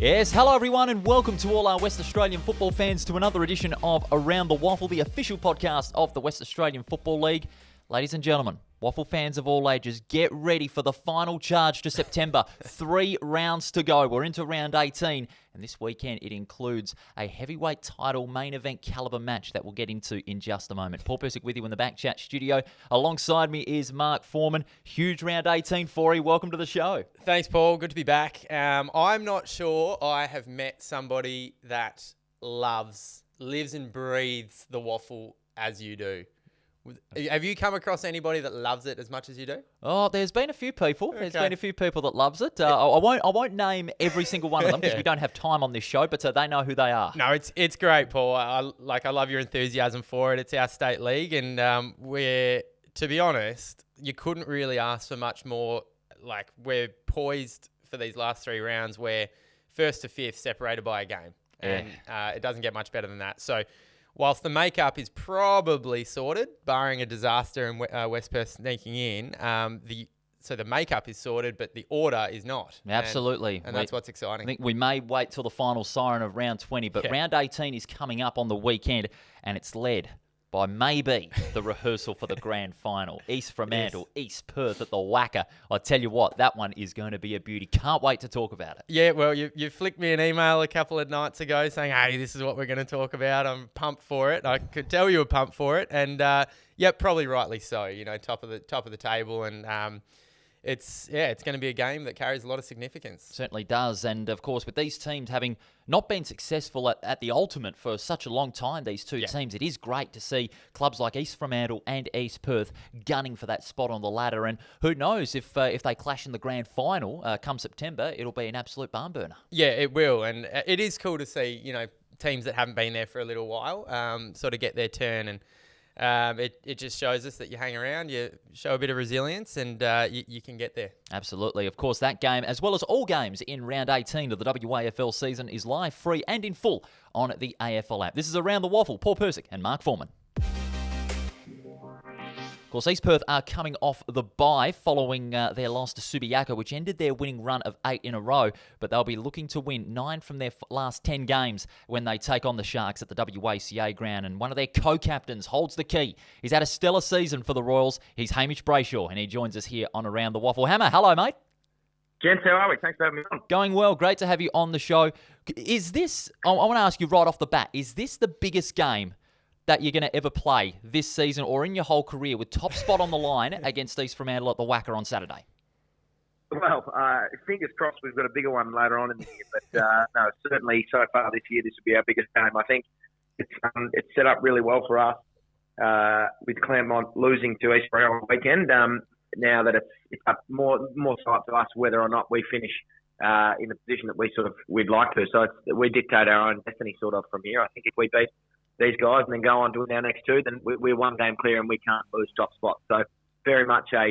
Yes, hello everyone and welcome to all our West Australian football fans to another edition of Around the WAFL, the official podcast of the West Australian Football League. Ladies and gentlemen, WAFL fans of all ages, get ready for the final charge to September. 3 rounds to go. We're into round 18, and this weekend it includes a heavyweight title main event caliber match that we'll get into in just a moment. Paul Persick with you in the BackChat studio. Alongside me is Mark Foreman. Huge round 18 for you. Welcome to the show. Thanks, Paul. Good to be back. I'm not sure I have met somebody that lives and breathes the WAFL as you do. Have you come across anybody that loves it as much as you do? Oh, there's been a few people. Okay. There's been a few people that loves it. I won't name every single one of them because we don't have time on this show, but they know who they are. No, it's great, Paul. I love your enthusiasm for it. It's our state league, and to be honest, you couldn't really ask for much more. Like, we're poised for these last 3 rounds where first to fifth separated by a game, and it doesn't get much better than that. So, whilst the makeup is probably sorted, barring a disaster and West Perth sneaking in, the makeup is sorted, but the order is not. Absolutely. And that's what's exciting. I think we may wait till the final siren of round 20, but round 18 is coming up on the weekend, and it's led by maybe the rehearsal for the grand final. East Fremantle, East Perth at the WACA. I tell you what, that one is going to be a beauty. Can't wait to talk about it. Yeah, well, you flicked me an email a couple of nights ago saying, hey, this is what we're going to talk about. I'm pumped for it. I could tell you were pumped for it. And, probably rightly so. You know, top of the table. And it's going to be a game that carries a lot of significance. Certainly does. And, of course, with these teams having not been successful at the ultimate for such a long time, these two teams, it is great to see clubs like East Fremantle and East Perth gunning for that spot on the ladder. And who knows, if they clash in the grand final come September, it'll be an absolute barn burner. Yeah, it will. And it is cool to see, teams that haven't been there for a little while sort of get their turn. And it just shows us that you hang around, you show a bit of resilience, and you can get there. Absolutely. Of course, that game, as well as all games in round 18 of the WAFL season, is live, free, and in full on the AFL app. This is Around the WAFL. Paul Persick and Mark Foreman. Of course, East Perth are coming off the bye following their loss to Subiaco, which ended their winning run of 8 in a row. But they'll be looking to win 9 from their last 10 games when they take on the Sharks at the WACA ground. And one of their co-captains holds the key. He's had a stellar season for the Royals. He's Hamish Brayshaw, and he joins us here on Around the WAFL. Hammer, hello, mate. Gents, how are we? Thanks for having me on. Going well. Great to have you on the show. Is this, I want to ask you right off the bat, is this the biggest game that you're going to ever play this season or in your whole career, with top spot on the line against East Fremantle at the WACA on Saturday? Well, fingers crossed we've got a bigger one later on in the year. But no, certainly so far this year, this will be our biggest game. I think it's set up really well for us with Claremont losing to East Fremantle on the weekend. Now that it's up more sight to us whether or not we finish in the position that we'd like to. So we dictate our own destiny sort of from here. I think if we beat these guys and then go on to win our next 2, then we're one game clear and we can't lose top spot. So very much a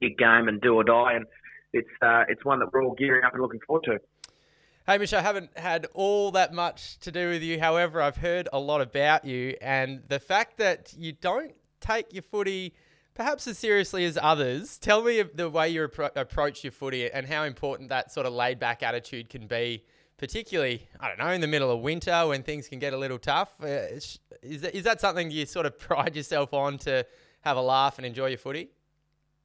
big game and do or die, and it's one that we're all gearing up and looking forward to. Hamish, I haven't had all that much to do with you. However, I've heard a lot about you, and the fact that you don't take your footy perhaps as seriously as others. Tell me the way you approach your footy and how important that sort of laid-back attitude can be, particularly, I don't know, in the middle of winter when things can get a little tough. Is that something you sort of pride yourself on, to have a laugh and enjoy your footy?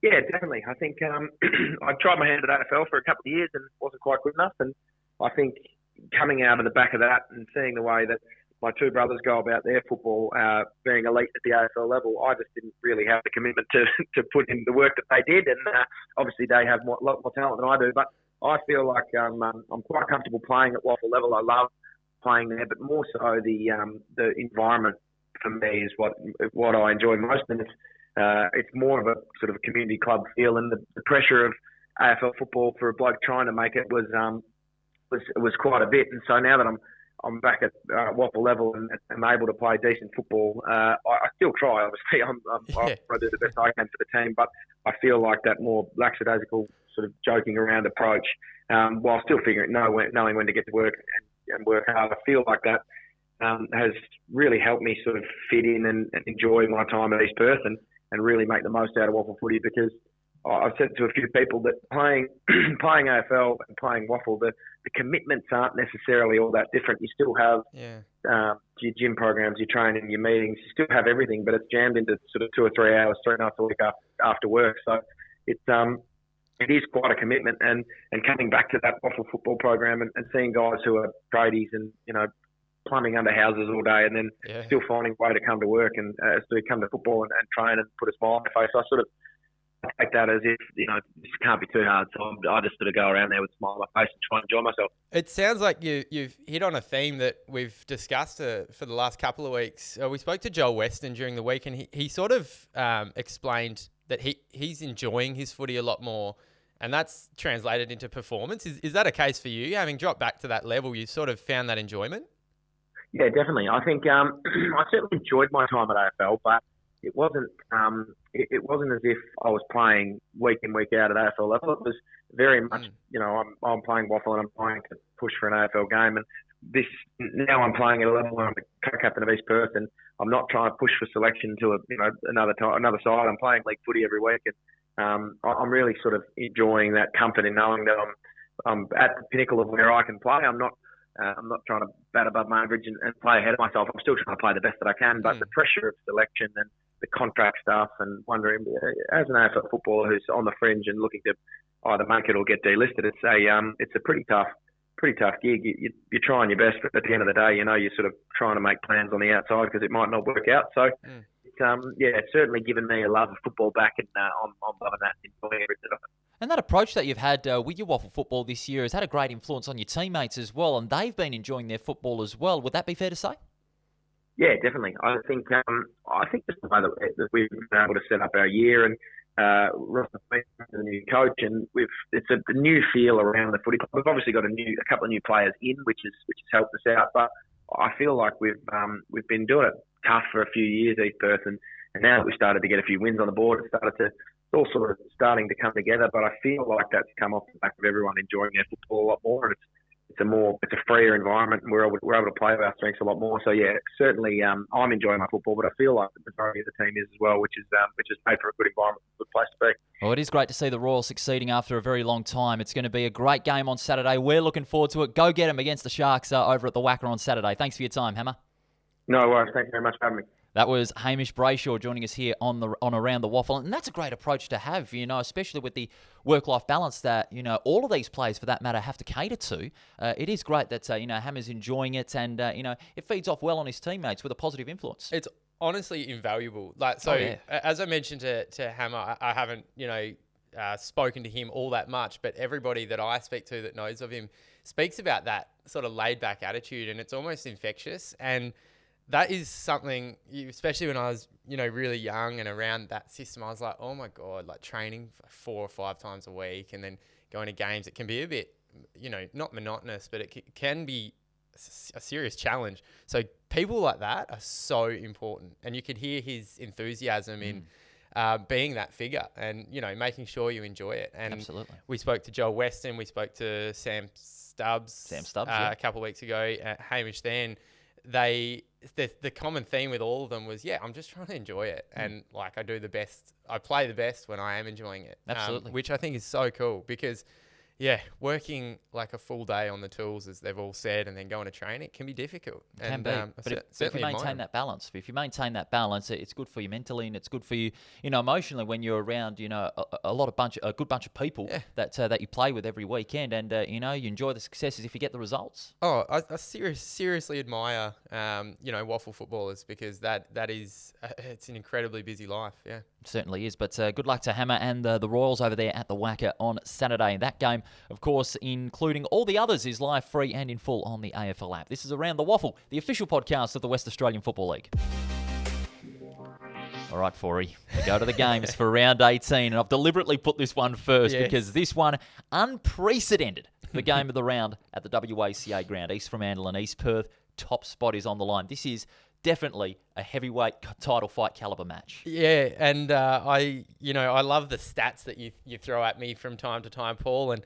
Yeah, definitely. I think I tried my hand at AFL for a couple of years and wasn't quite good enough. And I think coming out of the back of that and seeing the way that my 2 brothers go about their football, being elite at the AFL level, I just didn't really have the commitment to put in the work that they did. And obviously they have a lot more talent than I do. But I feel like I'm quite comfortable playing at WAFL level. I love playing there, but more so the environment for me is what I enjoy most. And it's more of a sort of a community club feel, and the pressure of AFL football for a bloke trying to make it was quite a bit. And so now that I'm back at WAFL level and I'm able to play decent football, I still try. Obviously, I do the best I can for the team, but I feel like that more lackadaisical sort of joking around approach, while still knowing when to get to work and work hard. I feel like that has really helped me sort of fit in and enjoy my time at East Perth and really make the most out of WAFL footy, because I've said to a few people that playing AFL and playing WAFL, the commitments aren't necessarily all that different. You still have your gym programs, your training, your meetings. You still have everything, but it's jammed into sort of 2 or 3 hours, 3 nights a week after work. So it is quite a commitment. And coming back to that WAFL football program and seeing guys who are tradies and, plumbing under houses all day and then still finding a way to come to work and to come to football and train and put a smile on their face. I sort of take that as if, this can't be too hard. So I just sort of go around there with a smile on my face and try and enjoy myself. It sounds like you've hit on a theme that we've discussed for the last couple of weeks. We spoke to Joel Weston during the week, and he sort of explained that he's enjoying his footy a lot more, and that's translated into performance. Is that a case for you? Having dropped back to that level, you sort of found that enjoyment? Yeah, definitely. I think I certainly enjoyed my time at AFL, but it wasn't as if I was playing week in, week out at AFL level. It was very much, I'm playing WAFL and I'm trying to push for an AFL game. And now I'm playing at a level where I'm the co-captain of East Perth, and I'm not trying to push for selection to another side. I'm playing league footy every week, and I'm really sort of enjoying that comfort in knowing that I'm at the pinnacle of where I can play. I'm not trying to bat above my average and play ahead of myself. I'm still trying to play the best that I can, but the pressure of selection and the contract stuff and wondering, as an AFL footballer who's on the fringe and looking to either make it or get delisted, it's a pretty tough gig. You're trying your best, but at the end of the day, you're sort of trying to make plans on the outside because it might not work out. So, it's certainly given me a love of football back, and I'm loving that, enjoying every bit of it. And that approach that you've had with your WAFL football this year has had a great influence on your teammates as well, and they've been enjoying their football as well. Would that be fair to say? Yeah, definitely. I think just the way that we've been able to set up our year, and Ross is the new coach, and it's a new feel around the footy club. We've obviously got a couple of new players in, which has helped us out. But I feel like we've been doing it tough for a few years, East Perth, and now that we've started to get a few wins on the board, it's all sort of starting to come together. But I feel like that's come off the back of everyone enjoying their football a lot more, and it's a freer environment, and we're able to play with our strengths a lot more. So yeah, certainly I'm enjoying my football, but I feel like the majority of the team is as well, which is made for a good environment, a good place to be. Well, it is great to see the Royals succeeding after a very long time. It's going to be a great game on Saturday. We're looking forward to it. Go get them against the Sharks over at the WAFL on Saturday. Thanks for your time, Hammer. No worries. Thank you very much for having me. That was Hamish Brayshaw joining us here on Around the WAFL. And that's a great approach to have, especially with the work-life balance that, all of these players, for that matter, have to cater to. It is great that, Hammer's enjoying it, and, it feeds off well on his teammates with a positive influence. It's honestly invaluable. As I mentioned to Hammer, I haven't, spoken to him all that much, but everybody that I speak to that knows of him speaks about that sort of laid-back attitude, and it's almost infectious. And that is something, especially when I was, really young and around that system, I was like, oh my God, like training 4 or 5 times a week and then going to games, it can be a bit, not monotonous, but it can be a serious challenge. So people like that are so important, and you could hear his enthusiasm in being that figure and, making sure you enjoy it. And absolutely. We spoke to Joel Weston, we spoke to Sam Stubbs a couple of weeks ago, Hamish then. The common theme with all of them was, I'm just trying to enjoy it. And I do the best, I play the best when I am enjoying it. Absolutely. Which I think is so cool because, working like a full day on the tools, as they've all said, and then going to train, it can be difficult. It can be. But if you maintain that balance, it's good for you mentally, and it's good for you, emotionally when you're around, a good bunch of people that you play with every weekend, and you enjoy the successes if you get the results. Oh, I seriously admire, WAFL footballers because that is it's an incredibly busy life. Yeah. It certainly is, but good luck to Hammer and the Royals over there at the WACA on Saturday. That game, of course, including all the others, is live, free and in full on the AFL app. This is Around the WAFL, the official podcast of the West Australian Football League. All right, Forey, we go to the games for round 18, and I've deliberately put this one first because this one, unprecedented, the game of the round at the WACA ground, East Fremantle and East Perth. Top spot is on the line. This is definitely a heavyweight title fight caliber match. Yeah, and I love the stats that you throw at me from time to time, Paul, and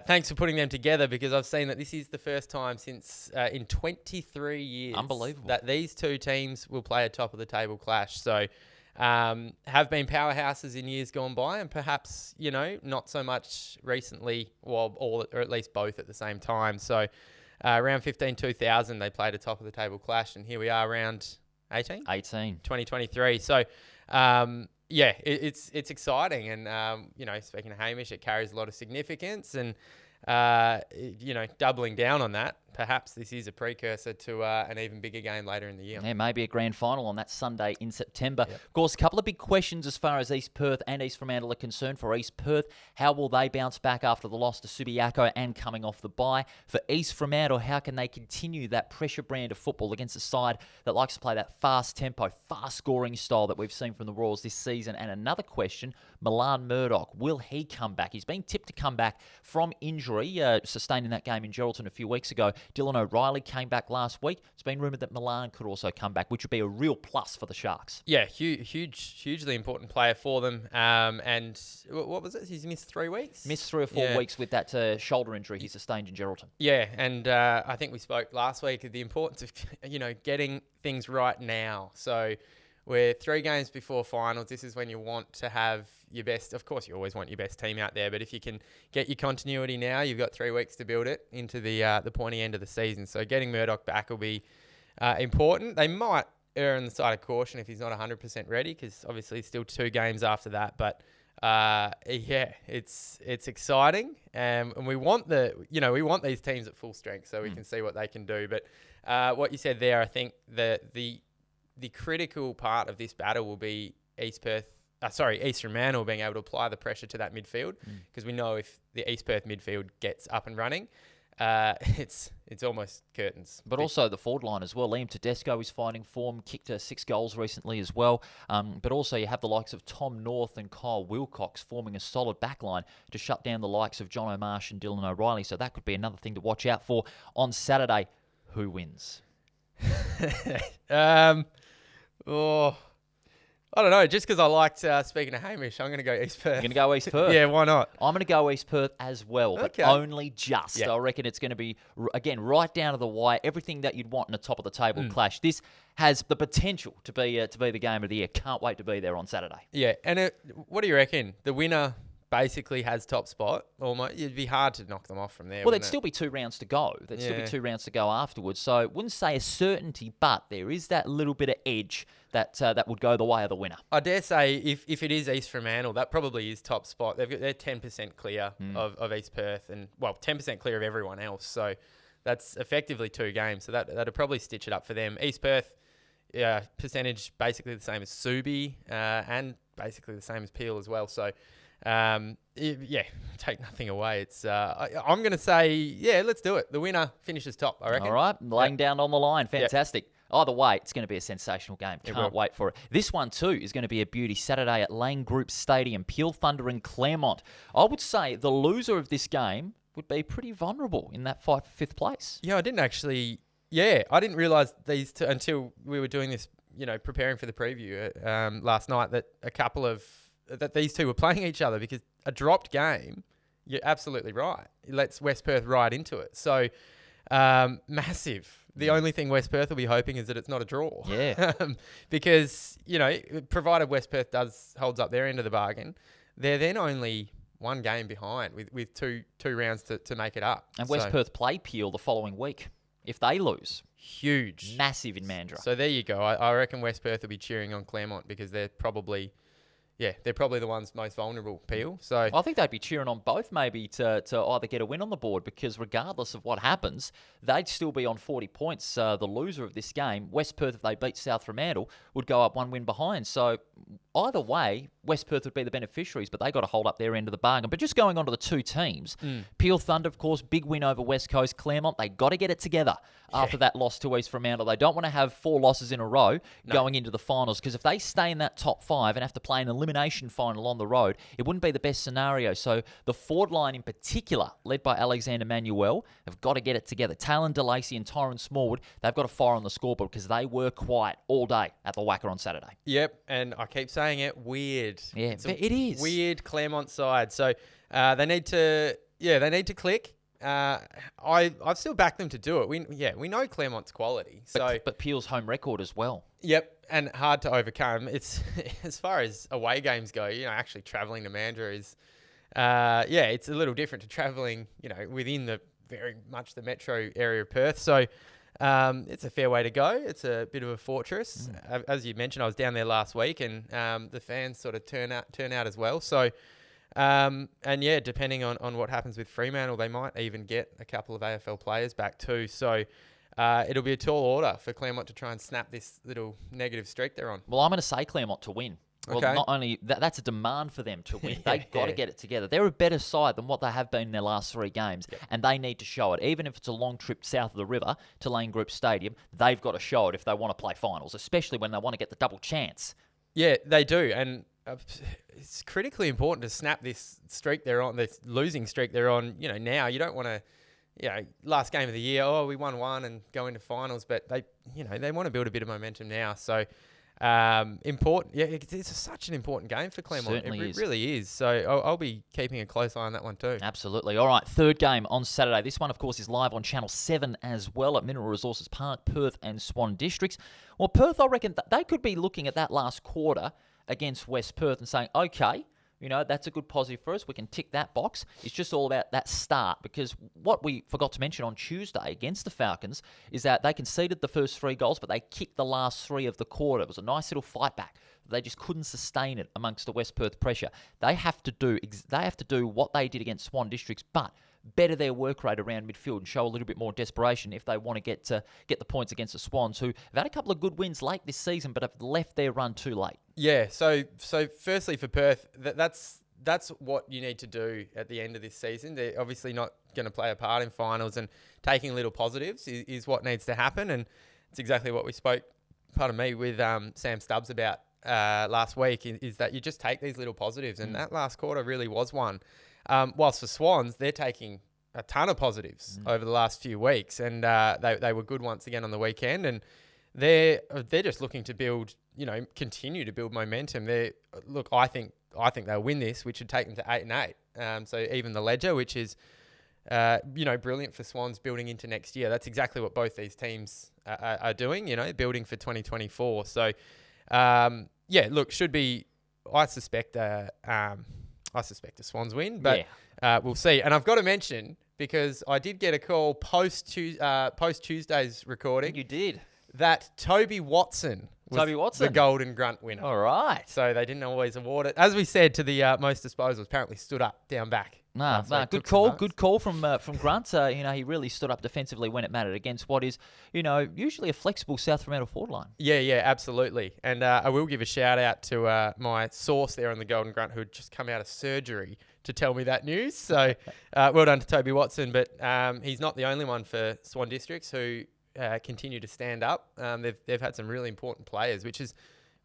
thanks for putting them together because I've seen that this is the first time since in 23 years Unbelievable. that these two teams will play a top of the table clash. So have been powerhouses in years gone by, and perhaps, not so much recently, or at least both at the same time. So around 2000, they played a top of the table clash, and here we are around 18? 2023. So, it's exciting. And, speaking of Hamish, it carries a lot of significance. And, doubling down on that, perhaps this is a precursor to an even bigger game later in the year. Yeah, maybe a grand final on that Sunday in September. Yep. Of course, a couple of big questions as far as East Perth and East Fremantle are concerned. For East Perth, how will they bounce back after the loss to Subiaco and coming off the bye? For East Fremantle, how can they continue that pressure brand of football against a side that likes to play that fast tempo, fast scoring style that we've seen from the Royals this season? And another question, Milan Murdoch, will he come back? He's been tipped to come back from injury, sustained in that game in Geraldton a few weeks ago. Dylan O'Reilly came back last week. It's been rumoured that Milan could also come back, which would be a real plus for the Sharks. Yeah, hugely important player for them. And what was it? He's missed 3 weeks? Missed 3 or 4 weeks with that shoulder injury he sustained in Geraldton. Yeah, and I think we spoke last week of the importance of, getting things right now. So we're 3 games before finals. This is when you want to have your best. Of course, you always want your best team out there, but if you can get your continuity now, you've got 3 weeks to build it into the pointy end of the season. So getting Murdoch back will be important. They might err on the side of caution if he's not 100% ready, because obviously still 2 games after that. But it's exciting, and we want these teams at full strength so we can see what they can do. But what you said there, I think the critical part of this battle will be East Fremantle being able to apply the pressure to that midfield, because we know if the East Perth midfield gets up and running, it's almost curtains. But also the forward line as well. Liam Tedesco is finding form, kicked 6 goals recently as well. But also you have the likes of Tom North and Kyle Wilcox forming a solid backline to shut down the likes of John O'Marsh and Dylan O'Reilly. So that could be another thing to watch out for on Saturday. Who wins? I don't know. Just because I liked speaking to Hamish, I'm going to go East Perth. You're going to go East Perth? Yeah, why not? I'm going to go East Perth as well, but only just. Yeah. I reckon it's going to be, again, right down to the wire, everything that you'd want in a top-of-the-table clash. This has the potential to be the game of the year. Can't wait to be there on Saturday. Yeah, and what do you reckon? The winner basically has top spot. Almost, it'd be hard to knock them off from there. Well, there'd still be 2 rounds to go. There'd still be 2 rounds to go afterwards. So I wouldn't say a certainty, but there is that little bit of edge that would go the way of the winner. I dare say if it is East Fremantle, that probably is top spot. They're 10% clear of East Perth, and 10% clear of everyone else. So that's effectively 2 games. So that'd probably stitch it up for them. East Perth, percentage basically the same as Subi, and basically the same as Peel as well. So. Take nothing away. It's I'm going to say, let's do it. The winner finishes top, I reckon. All right, laying down on the line. Fantastic. Yep. Either way, it's going to be a sensational game. Can't wait for it. This one, too, is going to be a beauty. Saturday at Lane Group Stadium, Peel Thunder and Claremont. I would say the loser of this game would be pretty vulnerable in that fight for 5th place. Yeah, I didn't realise these two until we were doing this, preparing for the preview last night, that these two were playing each other, because a dropped game, you're absolutely right. It lets West Perth ride into it. So, massive. The only thing West Perth will be hoping is that it's not a draw. Yeah. Because, provided West Perth holds up their end of the bargain, they're then only 1 game behind with two rounds to make it up. And West Perth play Peel the following week. If they lose. Huge. Massive in Mandurah. So there you go. I reckon West Perth will be cheering on Claremont, because they're probably the ones most vulnerable, Peel. So I think they'd be cheering on both maybe to either get a win on the board, because regardless of what happens, they'd still be on 40 points. The loser of this game, West Perth, if they beat South Fremantle, would go up 1 win behind. So either way, West Perth would be the beneficiaries, but they got to hold up their end of the bargain. But just going on to the 2 teams, Peel Thunder, of course, big win over West Coast. Claremont, they got to get it together after that loss to East Fremantle. They don't want to have 4 losses in a row going into the finals, because if they stay in that top 5 and have to play an elimination final on the road, it wouldn't be the best scenario. So the forward line in particular, led by Alexander Manuel, have got to get it together. Talon DeLacy and Tyron Smallwood, they've got to fire on the scoreboard, because they were quiet all day at the Wacker on Saturday. Yep, and I keep saying it, weird. Yeah, it is. Weird Claremont side. So they need to click. I've still backed them to do it. We know Claremont's quality. But Peel's home record as well. Yep, and hard to overcome. It's as far as away games go, actually traveling to Mandurah is, it's a little different to traveling, within the very much the metro area of Perth. So it's a fair way to go. It's a bit of a fortress. As you mentioned, I was down there last week, and the fans sort of turn out as well. So, depending on what happens with Fremantle, they might even get a couple of AFL players back too. So it'll be a tall order for Claremont to try and snap this little negative streak they're on. Well, I'm going to say Claremont to win. Well, Okay. not only that's a demand for them to win. They've got to get it together. They're a better side than what they have been in their last 3 games, and they need to show it. Even if it's a long trip south of the river to Lane Group Stadium, they've got to show it if they want to play finals, especially when they want to get the double chance. Yeah, they do, and it's critically important to snap this streak they're on, this losing streak they're on. Now you don't want to, last game of the year, we won one and go into finals, but they want to build a bit of momentum now. So. Important. Yeah, it's such an important game for Claremont. Certainly It really is. So I'll be keeping a close eye on that one too. Absolutely. All right, 3rd game on Saturday. This one, of course, is live on Channel 7 as well at Mineral Resources Park, Perth and Swan Districts. Well, Perth, I reckon they could be looking at that last quarter against West Perth and saying, okay, that's a good positive for us. We can tick that box. It's just all about that start, because what we forgot to mention on Tuesday against the Falcons is that they conceded the first 3 goals, but they kicked the last 3 of the quarter. It was a nice little fight back. They just couldn't sustain it amongst the West Perth pressure. They have to do what they did against Swan Districts, but better their work rate around midfield and show a little bit more desperation if they want to get the points against the Swans, who have had a couple of good wins late this season, but have left their run too late. Yeah. So firstly for Perth, that's what you need to do at the end of this season. They're obviously not going to play a part in finals, and taking little positives is what needs to happen. And it's exactly what we spoke, with Sam Stubbs about last week, is that you just take these little positives, and that last quarter really was one. Whilst for Swans, they're taking a ton of positives over the last few weeks, and they were good once again on the weekend, and they're just looking to build, continue to build momentum. I think they'll win this, which would take them to 8-8. So even the ledger, which is brilliant for Swans building into next year. That's exactly what both these teams are doing, building for 2024. So should be. I suspect a Swans win, but we'll see. And I've got to mention, because I did get a call post Tuesday's recording. You did. That Toby Watson was the Golden Grunt winner. All right. So they didn't always award it. As we said, to the most disposals, apparently stood up, down back. Good call from Grunt. He really stood up defensively when it mattered against what is, usually a flexible South Fremantle forward line. Yeah, absolutely. And I will give a shout out to my source there on the Golden Grunt, who had just come out of surgery to tell me that news. So well done to Toby Watson. But he's not the only one for Swan Districts who continue to stand up. They've had some really important players, which has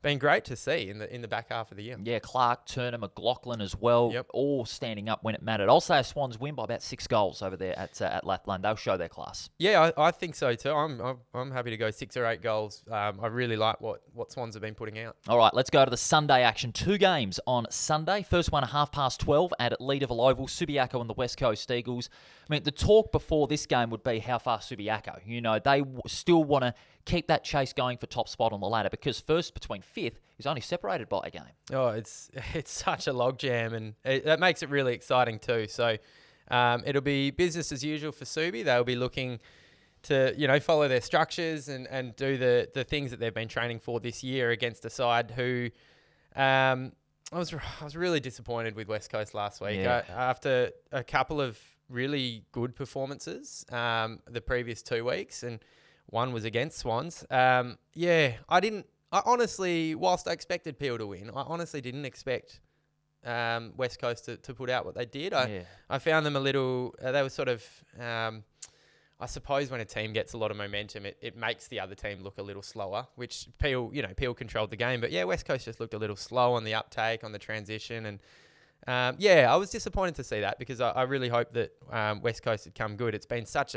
been great to see in the back half of the year. Yeah, Clark, Turner, McLaughlin as well, all standing up when it mattered. I'll say Swans win by about 6 goals over there at Lathlane. They'll show their class. Yeah, I think so too. I'm happy to go 6 or 8 goals. I really like what Swans have been putting out. All right, let's go to the Sunday action. 2 games on Sunday. First one at 12:30 at Leederville Oval. Subiaco and the West Coast Eagles. I mean, the talk before this game would be how far Subiaco. They still want to keep that chase going for top spot on the ladder, because first between 5th is only separated by a game. Oh, it's such a logjam, and that makes it really exciting too. So it'll be business as usual for Subi. They'll be looking to follow their structures and do the things that they've been training for this year against a side who I was really disappointed with West Coast last week. After a couple of really good performances the previous 2 weeks, and one was against Swans. I honestly, whilst I expected Peel to win, I honestly didn't expect West Coast to put out what they did. I found them a little, they were sort of, I suppose when a team gets a lot of momentum, it makes the other team look a little slower, which Peel controlled the game. But West Coast just looked a little slow on the uptake, on the transition. And I was disappointed to see that, because I really hoped that West Coast had come good. It's been such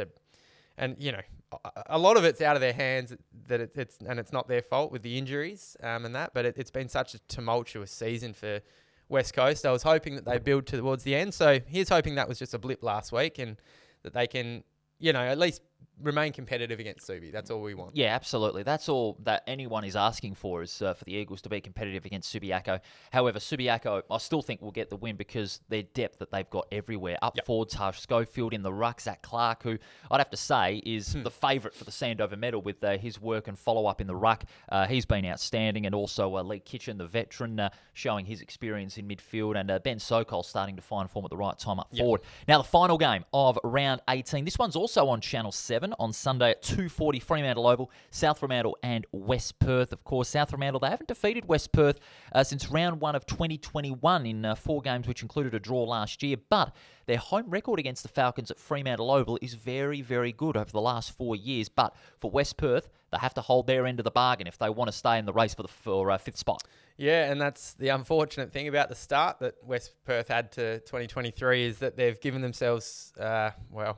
a lot of it's out of their hands, that it's not their fault with the injuries and that, but it's been such a tumultuous season for West Coast. I was hoping that they build towards the end. So here's hoping that was just a blip last week, and that they can, at least remain competitive against Subi. That's all we want. Yeah, absolutely. That's all that anyone is asking for is for the Eagles to be competitive against Subiaco. However, Subiaco, I still think will get the win because their depth that they've got everywhere. Up forwards, Harsh Schofield in the ruck, Zach Clark, who I'd have to say is the favourite for the Sandover medal with his work and follow-up in the ruck. He's been outstanding, and also Lee Kitchen, the veteran, showing his experience in midfield, and Ben Sokol starting to find form at the right time up forward. Now, the final game of round 18. This one's also on Channel 7 on Sunday at 2:40, Fremantle Oval, South Fremantle and West Perth. Of course, South Fremantle, they haven't defeated West Perth since round 1 of 2021 in 4 games, which included a draw last year. But their home record against the Falcons at Fremantle Oval is very, very good over the last 4 years. But for West Perth, they have to hold their end of the bargain if they want to stay in the race for 5th spot. Yeah, and that's the unfortunate thing about the start that West Perth had to 2023 is that they've given themselves, I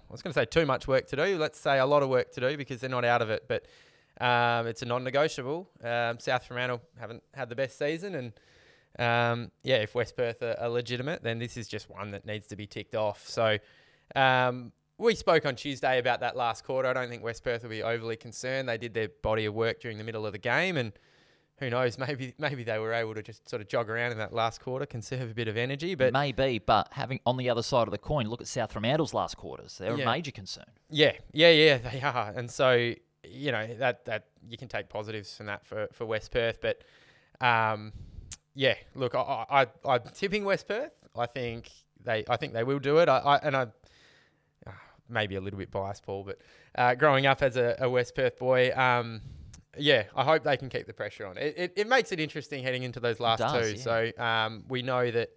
was going to say too much work to do. Let's say a lot of work to do because they're not out of it. But it's a non-negotiable. South Fremantle haven't had the best season. And, if West Perth are legitimate, then this is just one that needs to be ticked off. So we spoke on Tuesday about that last quarter. I don't think West Perth will be overly concerned. They did their body of work during the middle of the game, and who knows, maybe they were able to just sort of jog around in that last quarter, conserve a bit of energy. But maybe, but having on the other side of the coin, look at South Fremantle's last quarters. They're a major concern. Yeah, they are. And so, that you can take positives from that for West Perth. But, look, I'm tipping West Perth. I think they will do it. I maybe a little bit biased, Paul, but growing up as a West Perth boy, I hope they can keep the pressure on. It makes it interesting heading into those last two. Yeah. So we know that,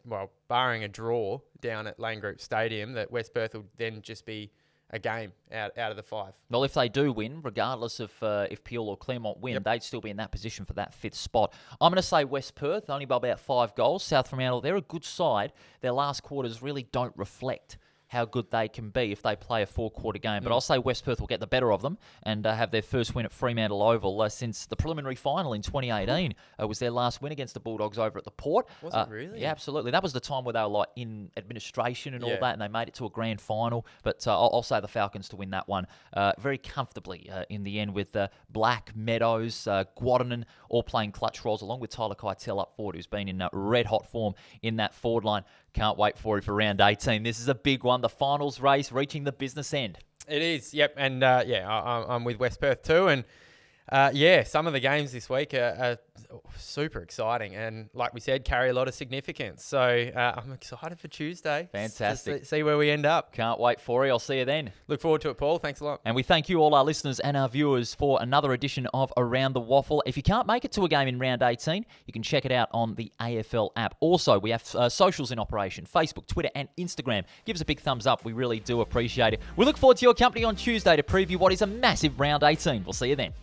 barring a draw down at Lane Group Stadium, that West Perth will then just be a game out of the 5. Well, if they do win, regardless of if Peel or Claremont win, they'd still be in that position for that 5th spot. I'm going to say West Perth, only by about 5 goals. South Fremantle, they're a good side. Their last quarters really don't reflect how good they can be if they play a 4-quarter game. But I'll say West Perth will get the better of them and have their first win at Fremantle Oval since the preliminary final in 2018 was their last win against the Bulldogs over at the Port. Was it really? Yeah, absolutely. That was the time where they were in administration and all that, and they made it to a grand final. But I'll say the Falcons to win that one very comfortably in the end, with Black, Meadows, Guadanin all playing clutch roles, along with Tyler Keitel up forward, who's been in red-hot form in that forward line. Can't wait for it for round 18. This is a big one. The finals race reaching the business end. It is, yep. And, I'm with West Perth too. And, some of the games this week are super exciting. And like we said, carry a lot of significance. So I'm excited for Tuesday. Fantastic. To see where we end up. Can't wait for it. I'll see you then. Look forward to it, Paul. Thanks a lot. And we thank you, all our listeners and our viewers, for another edition of Around the Waffle. If you can't make it to a game in round 18, you can check it out on the AFL app. Also, we have socials in operation: Facebook, Twitter and Instagram. Give us a big thumbs up. We really do appreciate it. We look forward to your company on Tuesday to preview what is a massive round 18. We'll see you then.